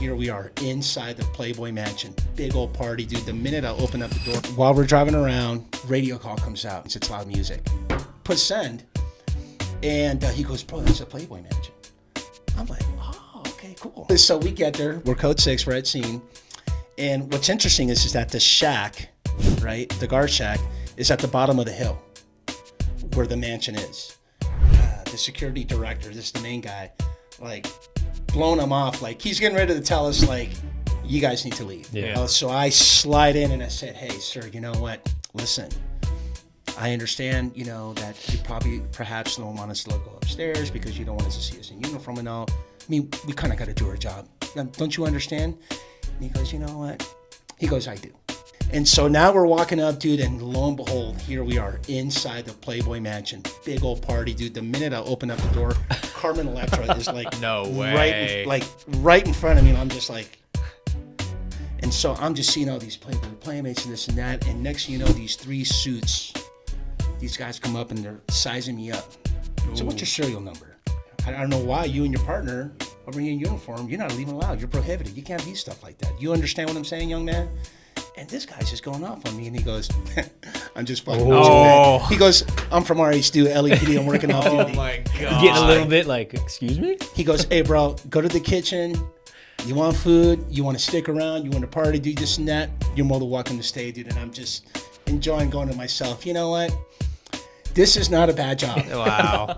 here we are inside the Playboy mansion. Big old party, dude. The minute I open up the door, while we're driving around, radio call comes out. It's loud music. Push send. And he goes, bro, that's a Playboy mansion. I'm like, oh, okay, cool. So we get there. We're code 6. We're at scene. And what's interesting is that the shack, right, the guard shack, is at the bottom of the hill where the mansion is. The security director, this is the main guy, like, blowing him off. Like, he's getting ready to tell us, like, you guys need to leave. Yeah. So I slide in and I said, hey, sir, you know what? Listen, I understand, you know, that you perhaps don't want us to go upstairs because you don't want us to see us in uniform and all. I mean, we kind of got to do our job. Don't you understand? And he goes, you know what? He goes, I do. And so now we're walking up, dude, and lo and behold, here we are inside the Playboy mansion. Big old party, dude. The minute I open up the door, Carmen Electra is like, no way, right in front of me. And I'm just like, and so I'm just seeing all these Playboy playmates and this and that. And next thing you know, these 3 suits, these guys come up and they're sizing me up. Ooh. So what's your serial number? I don't know why you and your partner over here in uniform, you're not even allowed. You're prohibited. You can't be stuff like that. You understand what I'm saying, young man? And this guy's just going off on me, and he goes, I'm just fucking with you, man. He goes, I'm from RH2, LAPD, I'm working off duty. Oh my God. Getting a little bit like, excuse me? He goes, hey, bro, go to the kitchen. You want food? You want to stick around? You want to party, do this and that? You're more than welcome to stay, dude. And I'm just enjoying going to myself. You know what? This is not a bad job. Wow.